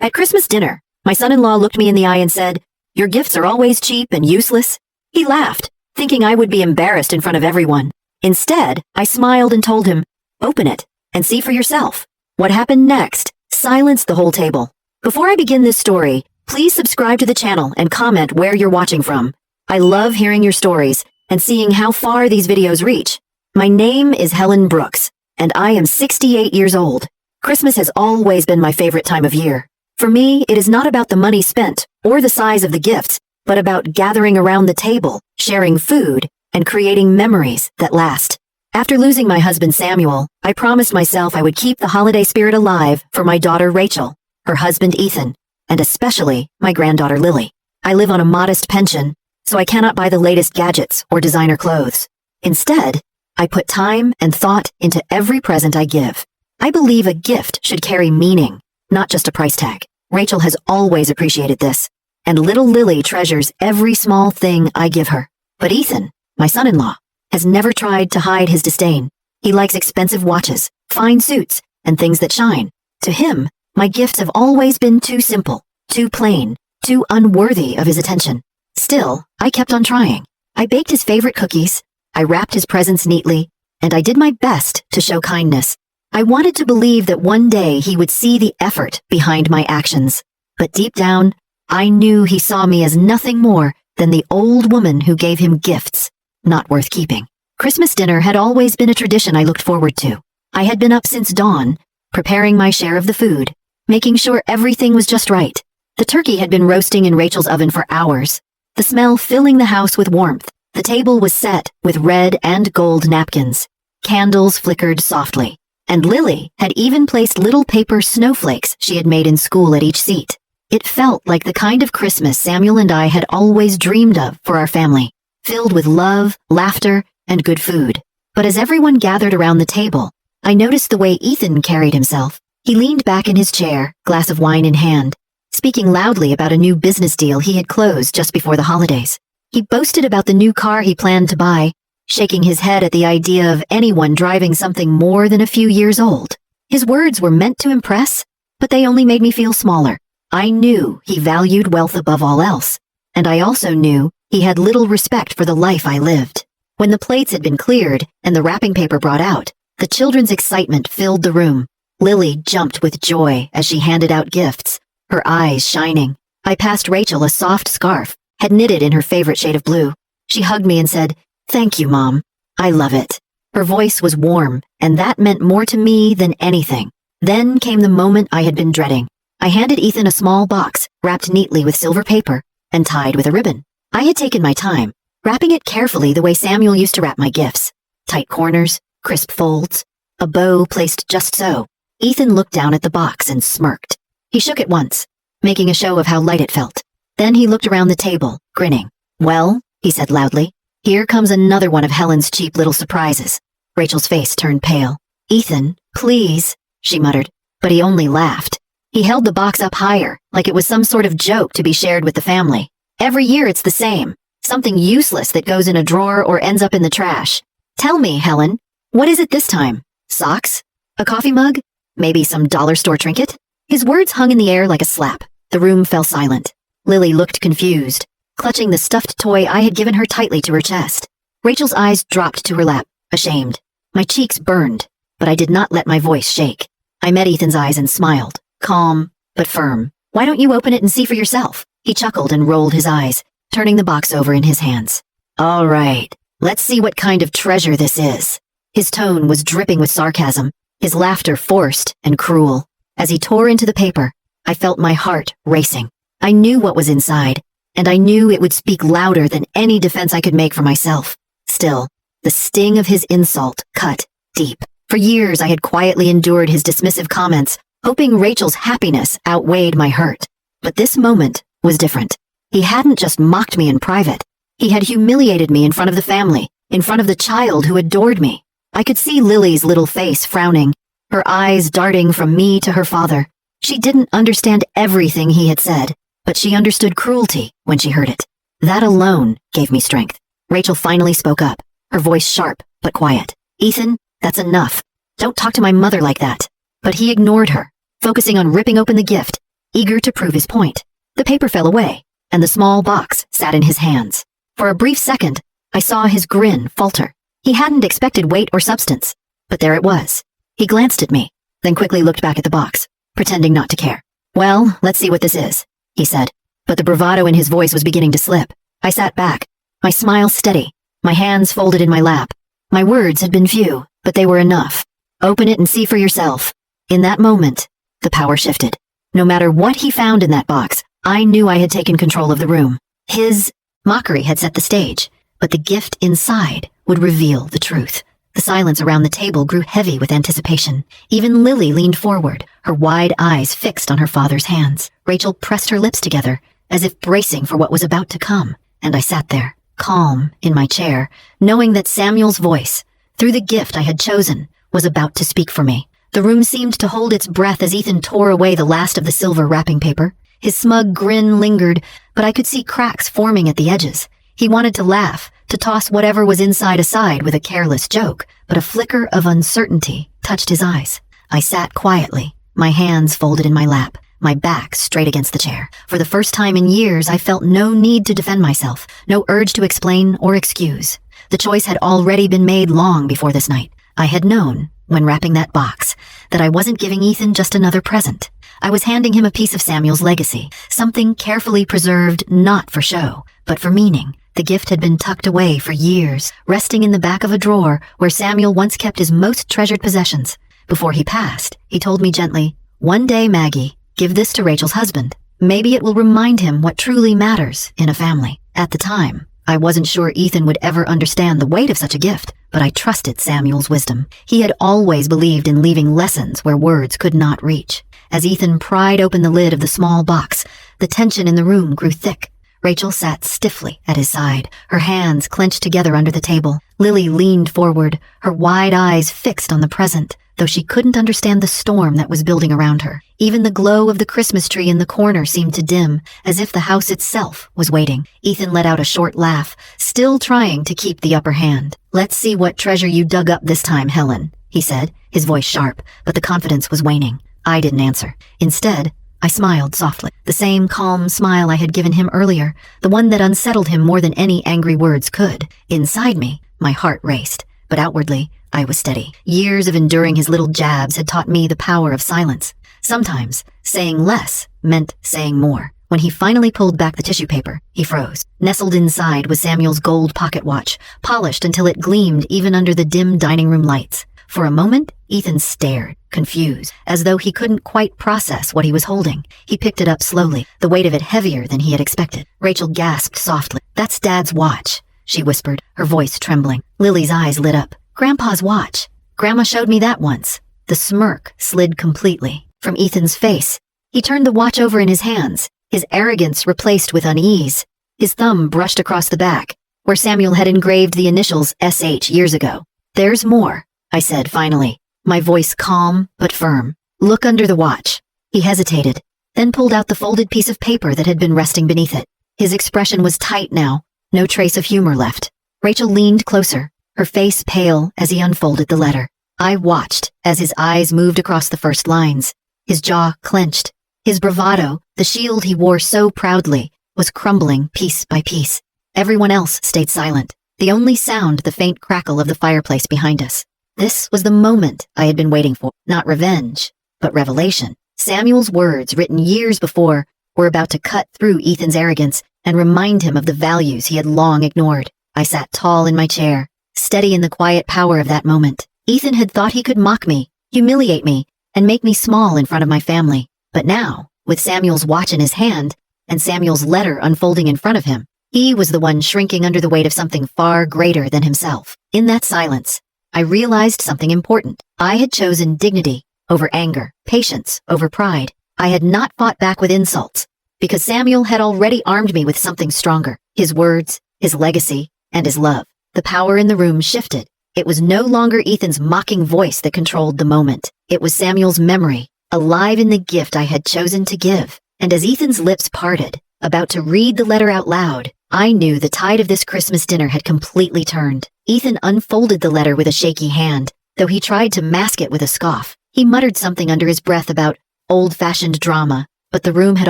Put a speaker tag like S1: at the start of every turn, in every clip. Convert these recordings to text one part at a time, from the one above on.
S1: At Christmas dinner, my son-in-law looked me in the eye and said, "Your gifts are always cheap and useless." He laughed, thinking I would be embarrassed in front of everyone. Instead, I smiled and told him, "Open it and see for yourself." What happened next silenced the whole table. Before I begin this story, please subscribe to the channel and comment where you're watching from. I love hearing your stories and seeing how far these videos reach. My name is Helen Brooks, and I am 68 years old. Christmas has always been my favorite time of year. For me, it is not about the money spent or the size of the gifts, but about gathering around the table, sharing food, and creating memories that last. After losing my husband Samuel, I promised myself I would keep the holiday spirit alive for my daughter Rachel, her husband Ethan, and especially my granddaughter Lily. I live on a modest pension, so I cannot buy the latest gadgets or designer clothes. Instead, I put time and thought into every present I give. I believe a gift should carry meaning, not just a price tag. Rachel has always appreciated this, and little Lily treasures every small thing I give her. But Ethan, my son-in-law, has never tried to hide his disdain. He likes expensive watches, fine suits, and things that shine. To him, my gifts have always been too simple, too plain, too unworthy of his attention. Still, I kept on trying. I baked his favorite cookies, I wrapped his presents neatly, and I did my best to show kindness. I wanted to believe that one day he would see the effort behind my actions. But deep down, I knew he saw me as nothing more than the old woman who gave him gifts, not worth keeping. Christmas dinner had always been a tradition I looked forward to. I had been up since dawn, preparing my share of the food, making sure everything was just right. The turkey had been roasting in Rachel's oven for hours, the smell filling the house with warmth. The table was set with red and gold napkins. Candles flickered softly, and Lily had even placed little paper snowflakes she had made in school at each seat. It felt like the kind of Christmas Samuel and I had always dreamed of for our family, filled with love, laughter, and good food. But as everyone gathered around the table, I noticed the way Ethan carried himself. He leaned back in his chair, glass of wine in hand, speaking loudly about a new business deal he had closed just before the holidays. He boasted about the new car he planned to buy, shaking his head at the idea of anyone driving something more than a few years old. His words were meant to impress, but they only made me feel smaller. I knew he valued wealth above all else, and I also knew he had little respect for the life I lived. When the plates had been cleared and the wrapping paper brought out, the children's excitement filled the room. Lily jumped with joy as she handed out gifts, her eyes shining. I passed Rachel a soft scarf, had knitted in her favorite shade of blue. She hugged me and said, "Thank you, Mom. I love it." Her voice was warm, and that meant more to me than anything. Then came the moment I had been dreading. I handed Ethan a small box, wrapped neatly with silver paper, and tied with a ribbon. I had taken my time, wrapping it carefully the way Samuel used to wrap my gifts. Tight corners, crisp folds, a bow placed just so. Ethan looked down at the box and smirked. He shook it once, making a show of how light it felt. Then he looked around the table, grinning. "Well," he said loudly, "here comes another one of Helen's cheap little surprises." Rachel's face turned pale. "Ethan, please," she muttered, but he only laughed. He held the box up higher, like it was some sort of joke to be shared with the family. "Every year it's the same, something useless that goes in a drawer or ends up in the trash. Tell me, Helen, what is it this time? Socks? A coffee mug? Maybe some dollar store trinket?" His words hung in the air like a slap. The room fell silent. Lily looked confused, clutching the stuffed toy I had given her tightly to her chest. Rachel's eyes dropped to her lap, ashamed. My cheeks burned, but I did not let my voice shake. I met Ethan's eyes and smiled, calm but firm. "Why don't you open it and see for yourself?" He chuckled and rolled his eyes, turning the box over in his hands. "All right, let's see what kind of treasure this is." His tone was dripping with sarcasm, his laughter forced and cruel. As he tore into the paper, I felt my heart racing. I knew what was inside, and I knew it would speak louder than any defense I could make for myself. Still, the sting of his insult cut deep. For years I had quietly endured his dismissive comments, hoping Rachel's happiness outweighed my hurt. But this moment was different. He hadn't just mocked me in private. He had humiliated me in front of the family, in front of the child who adored me. I could see Lily's little face frowning, her eyes darting from me to her father. She didn't understand everything he had said, but she understood cruelty when she heard it. That alone gave me strength. Rachel finally spoke up, her voice sharp but quiet. "Ethan, that's enough. Don't talk to my mother like that." But he ignored her, focusing on ripping open the gift. eager to prove his point. The paper fell away, and the small box sat in his hands. For a brief second, I saw his grin falter. He hadn't expected weight or substance, but there it was. He glanced at me, then quickly looked back at the box, pretending not to care. "Well, let's see what this is," he said, but the bravado in his voice was beginning to slip. I sat back, my smile steady, my hands folded in my lap. My words had been few, but they were enough. "Open it and see for yourself." In that moment, the power shifted. No matter what he found in that box, I knew I had taken control of the room. His mockery had set the stage, but the gift inside would reveal the truth. The silence around the table grew heavy with anticipation. Even Lily leaned forward, her wide eyes fixed on her father's hands. Rachel pressed her lips together, as if bracing for what was about to come, and I sat there, calm in my chair, knowing that Samuel's voice, through the gift I had chosen, was about to speak for me. The room seemed to hold its breath as Ethan tore away the last of the silver wrapping paper. His smug grin lingered, but I could see cracks forming at the edges. He wanted to laugh, to toss whatever was inside aside with a careless joke, but a flicker of uncertainty touched his eyes. I sat quietly, my hands folded in my lap, my back straight against the chair. For the first time in years, I felt no need to defend myself, no urge to explain or excuse. The choice had already been made long before this night. I had known, when wrapping that box, that I wasn't giving Ethan just another present. I was handing him a piece of Samuel's legacy, something carefully preserved not for show, but for meaning. The gift had been tucked away for years, resting in the back of a drawer where Samuel once kept his most treasured possessions. Before he passed, he told me gently, "One day, Maggie, give this to Rachel's husband. Maybe it will remind him what truly matters in a family." At the time, I wasn't sure Ethan would ever understand the weight of such a gift, but I trusted Samuel's wisdom. He had always believed in leaving lessons where words could not reach. As Ethan pried open the lid of the small box, the tension in the room grew thick. Rachel sat stiffly at his side, her hands clenched together under the table. Lily leaned forward, her wide eyes fixed on the present, though she couldn't understand the storm that was building around her. Even the glow of the Christmas tree in the corner seemed to dim, as if the house itself was waiting. Ethan let out a short laugh, still trying to keep the upper hand. "Let's see what treasure you dug up this time, Helen," he said, his voice sharp, but the confidence was waning. I didn't answer. Instead, I smiled softly, the same calm smile I had given him earlier, the one that unsettled him more than any angry words could. Inside me, my heart raced, but outwardly, I was steady. Years of enduring his little jabs had taught me the power of silence. Sometimes, saying less meant saying more. When he finally pulled back the tissue paper, he froze. Nestled inside was Samuel's gold pocket watch, polished until it gleamed even under the dim dining room lights. For a moment, Ethan stared, confused, as though he couldn't quite process what he was holding. He picked it up slowly, the weight of it heavier than he had expected. Rachel gasped softly. "That's Dad's watch," she whispered, her voice trembling. Lily's eyes lit up. "Grandpa's watch. Grandma showed me that once." The smirk slid completely from Ethan's face. He turned the watch over in his hands, his arrogance replaced with unease. His thumb brushed across the back, where Samuel had engraved the initials SH years ago. "There's more," I said finally, my voice calm but firm. "Look under the watch." He hesitated, then pulled out the folded piece of paper that had been resting beneath it. His expression was tight now, no trace of humor left. Rachel leaned closer, her face pale as he unfolded the letter. I watched as his eyes moved across the first lines. His jaw clenched. His bravado, the shield he wore so proudly, was crumbling piece by piece. Everyone else stayed silent, the only sound the faint crackle of the fireplace behind us. This was the moment I had been waiting for. Not revenge, but revelation. Samuel's words, written years before, were about to cut through Ethan's arrogance and remind him of the values he had long ignored. I sat tall in my chair, steady in the quiet power of that moment. Ethan had thought he could mock me, humiliate me, and make me small in front of my family. But now, with Samuel's watch in his hand, and Samuel's letter unfolding in front of him, he was the one shrinking under the weight of something far greater than himself. In that silence, I realized something important. I had chosen dignity over anger, patience over pride. I had not fought back with insults, because Samuel had already armed me with something stronger. His words, his legacy, and his love. The power in the room shifted. It was no longer Ethan's mocking voice that controlled the moment. It was Samuel's memory, alive in the gift I had chosen to give. And as Ethan's lips parted, about to read the letter out loud, I knew the tide of this Christmas dinner had completely turned. Ethan unfolded the letter with a shaky hand, though he tried to mask it with a scoff. He muttered something under his breath about old-fashioned drama, but the room had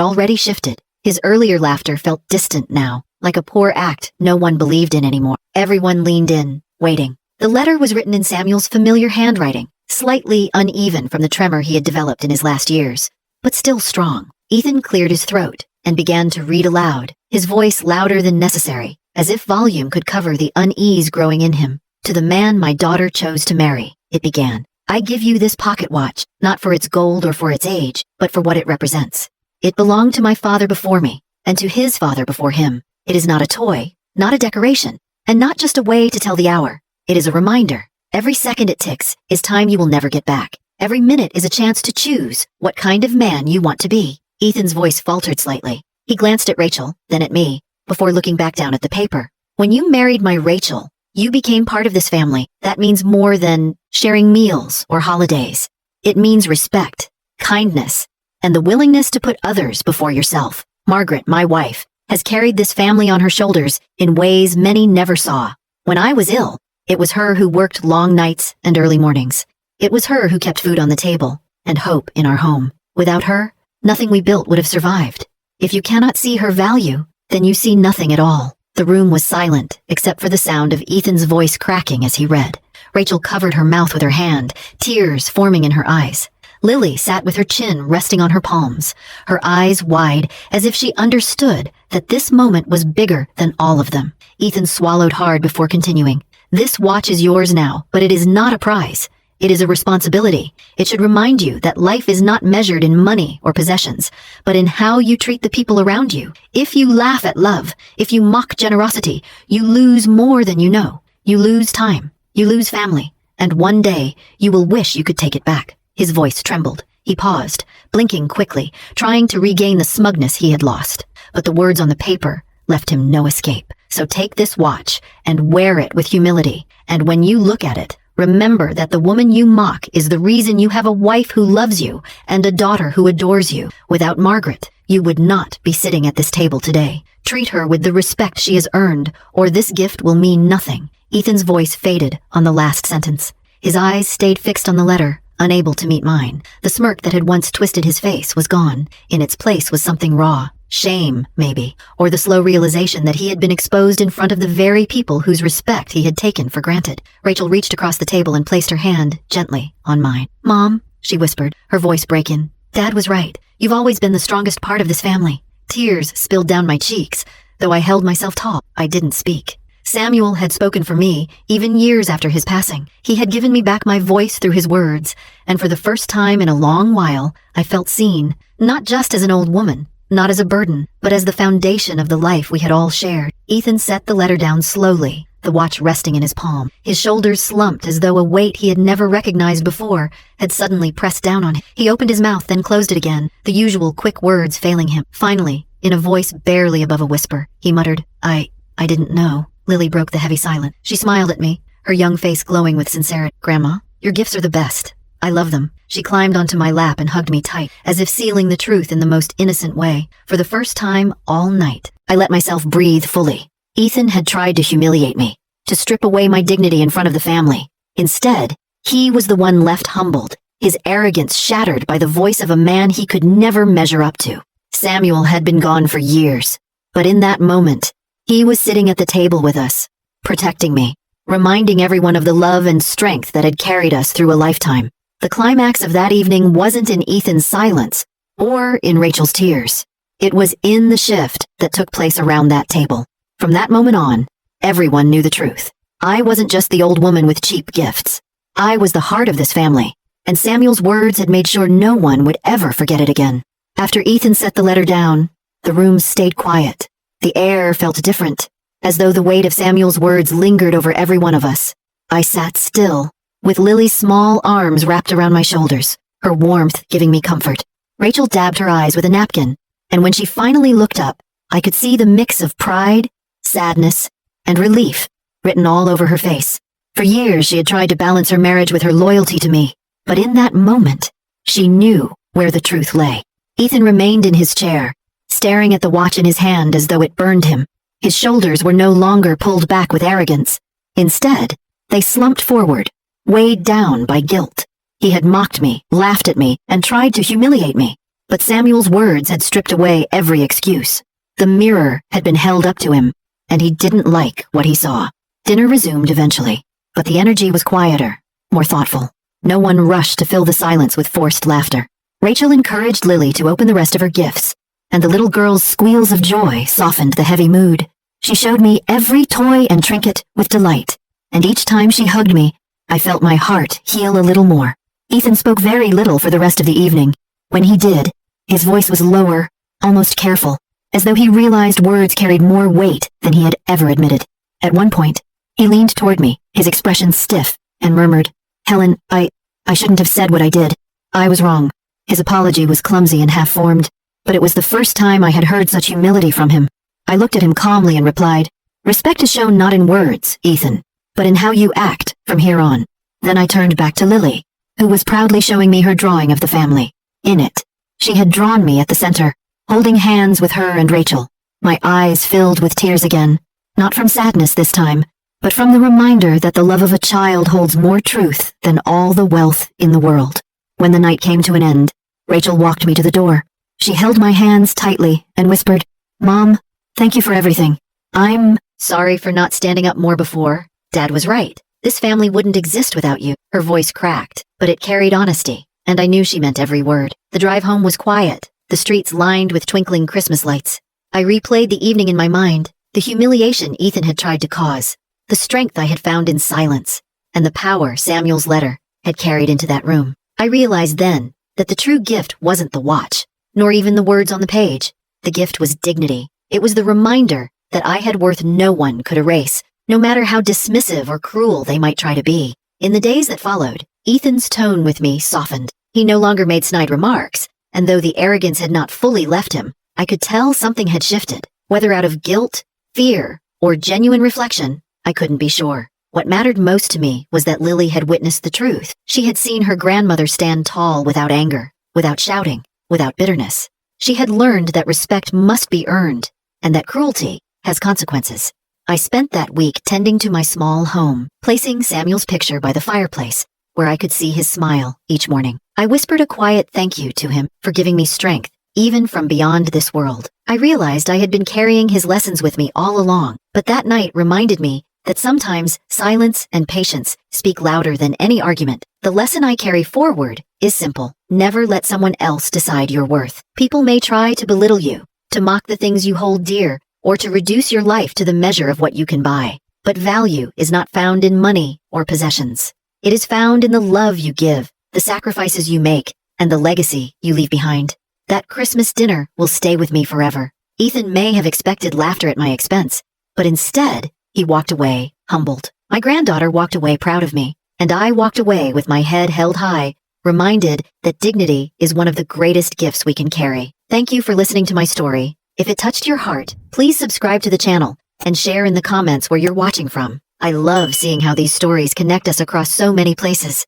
S1: already shifted. His earlier laughter felt distant now, like a poor act no one believed in anymore. Everyone leaned in, waiting. The letter was written in Samuel's familiar handwriting, slightly uneven from the tremor he had developed in his last years, but still strong. Ethan cleared his throat and began to read aloud, his voice louder than necessary, as if volume could cover the unease growing in him. To the man my daughter chose to marry, it began. I give you this pocket watch, not for its gold or for its age, but for what it represents. It belonged to my father before me, and to his father before him. It is not a toy, not a decoration, and not just a way to tell the hour. It is a reminder. Every second it ticks is time you will never get back. Every minute is a chance to choose what kind of man you want to be. Ethan's voice faltered slightly. He glanced at Rachel, then at me, before looking back down at the paper. When you married my Rachel, you became part of this family. That means more than sharing meals or holidays. It means respect, kindness, and the willingness to put others before yourself. Margaret, my wife, has carried this family on her shoulders in ways many never saw. When I was ill, it was her who worked long nights and early mornings. It was her who kept food on the table and hope in our home. Without her, nothing we built would have survived. If you cannot see her value, then you see nothing at all. The room was silent, except for the sound of Ethan's voice cracking as he read. Rachel covered her mouth with her hand, tears forming in her eyes. Lily sat with her chin resting on her palms, her eyes wide as if she understood that this moment was bigger than all of them. Ethan swallowed hard before continuing. This watch is yours now, but it is not a prize. It is a responsibility. It should remind you that life is not measured in money or possessions, but in how you treat the people around you. If you laugh at love, if you mock generosity, you lose more than you know. You lose time, you lose family, and one day you will wish you could take it back. His voice trembled. He paused, blinking quickly, trying to regain the smugness he had lost. But the words on the paper left him no escape. So take this watch and wear it with humility, and when you look at it, remember that the woman you mock is the reason you have a wife who loves you and a daughter who adores you. Without Margaret, you would not be sitting at this table today. Treat her with the respect she has earned, or this gift will mean nothing. Ethan's voice faded on the last sentence. His eyes stayed fixed on the letter, unable to meet mine. The smirk that had once twisted his face was gone. In its place was something raw. Shame, maybe, or the slow realization that he had been exposed in front of the very people whose respect he had taken for granted. Rachel reached across the table and placed her hand gently on mine. Mom, she whispered, her voice breaking. Dad was right. You've always been the strongest part of this family. Tears spilled down my cheeks. Though I held myself tall, I didn't speak. Samuel had spoken for me, even years after his passing. He had given me back my voice through his words, and for the first time in a long while, I felt seen, not just as an old woman, not as a burden, but as the foundation of the life we had all shared. Ethan set the letter down slowly, the watch resting in his palm. His shoulders slumped as though a weight he had never recognized before had suddenly pressed down on him. He opened his mouth, then closed it again, the usual quick words failing him. Finally, in a voice barely above a whisper, he muttered, I didn't know. Lily broke the heavy silence. She smiled at me, her young face glowing with sincerity. Grandma, your gifts are the best. I love them. She climbed onto my lap and hugged me tight, as if sealing the truth in the most innocent way. For the first time all night, I let myself breathe fully. Ethan had tried to humiliate me, to strip away my dignity in front of the family. Instead, he was the one left humbled, his arrogance shattered by the voice of a man he could never measure up to. Samuel had been gone for years, but in that moment, he was sitting at the table with us, protecting me, reminding everyone of the love and strength that had carried us through a lifetime. The climax of that evening wasn't in Ethan's silence or in Rachel's tears. It was in the shift that took place around that table. From that moment on, everyone knew the truth. I wasn't just the old woman with cheap gifts. I was the heart of this family, and Samuel's words had made sure no one would ever forget it again. After Ethan set the letter down, the room stayed quiet. The air felt different, as though the weight of Samuel's words lingered over every one of us. I sat still, with Lily's small arms wrapped around my shoulders, her warmth giving me comfort. Rachel dabbed her eyes with a napkin, and when she finally looked up, I could see the mix of pride, sadness, and relief written all over her face. For years she had tried to balance her marriage with her loyalty to me, but in that moment, she knew where the truth lay. Ethan remained in his chair, staring at the watch in his hand as though it burned him. His shoulders were no longer pulled back with arrogance. Instead, they slumped forward, weighed down by guilt. He had mocked me, laughed at me, and tried to humiliate me. But Samuel's words had stripped away every excuse. The mirror had been held up to him, and he didn't like what he saw. Dinner resumed eventually, but the energy was quieter, more thoughtful. No one rushed to fill the silence with forced laughter. Rachel encouraged Lily to open the rest of her gifts, and the little girl's squeals of joy softened the heavy mood. She showed me every toy and trinket with delight, and each time she hugged me, I felt my heart heal a little more. Ethan spoke very little for the rest of the evening. When he did, his voice was lower, almost careful, as though he realized words carried more weight than he had ever admitted. At one point, he leaned toward me, his expression stiff, and murmured, "Helen, I shouldn't have said what I did. I was wrong." His apology was clumsy and half-formed, but it was the first time I had heard such humility from him. I looked at him calmly and replied, "Respect is shown not in words, Ethan, but in how you act from here on." Then I turned back to Lily, who was proudly showing me her drawing of the family. In it, she had drawn me at the center, holding hands with her and Rachel. My eyes filled with tears again, not from sadness this time, but from the reminder that the love of a child holds more truth than all the wealth in the world. When the night came to an end, Rachel walked me to the door. She held my hands tightly and whispered, "Mom, thank you for everything. I'm sorry for not standing up more before. Dad was right. This family wouldn't exist without you." Her voice cracked, but it carried honesty, and I knew she meant every word. The drive home was quiet, the streets lined with twinkling Christmas lights. I replayed the evening in my mind, the humiliation Ethan had tried to cause, the strength I had found in silence, and the power Samuel's letter had carried into that room. I realized then that the true gift wasn't the watch, nor even the words on the page. The gift was dignity. It was the reminder that I had worth no one could erase, no matter how dismissive or cruel they might try to be. In the days that followed, Ethan's tone with me softened. He no longer made snide remarks, and though the arrogance had not fully left him, I could tell something had shifted. Whether out of guilt, fear, or genuine reflection, I couldn't be sure. What mattered most to me was that Lily had witnessed the truth. She had seen her grandmother stand tall without anger, without shouting, without bitterness. She had learned that respect must be earned, and that cruelty has consequences. I spent that week tending to my small home, placing Samuel's picture by the fireplace, where I could see his smile each morning. I whispered a quiet thank you to him for giving me strength, even from beyond this world. I realized I had been carrying his lessons with me all along, but that night reminded me that sometimes silence and patience speak louder than any argument. The lesson I carry forward is simple. Never let someone else decide your worth. People may try to belittle you, to mock the things you hold dear, or to reduce your life to the measure of what you can buy. But value is not found in money or possessions. It is found in the love you give, the sacrifices you make, and the legacy you leave behind. That Christmas dinner will stay with me forever. Ethan may have expected laughter at my expense, but instead, he walked away, humbled. My granddaughter walked away proud of me, and I walked away with my head held high, reminded that dignity is one of the greatest gifts we can carry. Thank you for listening to my story. If it touched your heart, please subscribe to the channel and share in the comments where you're watching from. I love seeing how these stories connect us across so many places.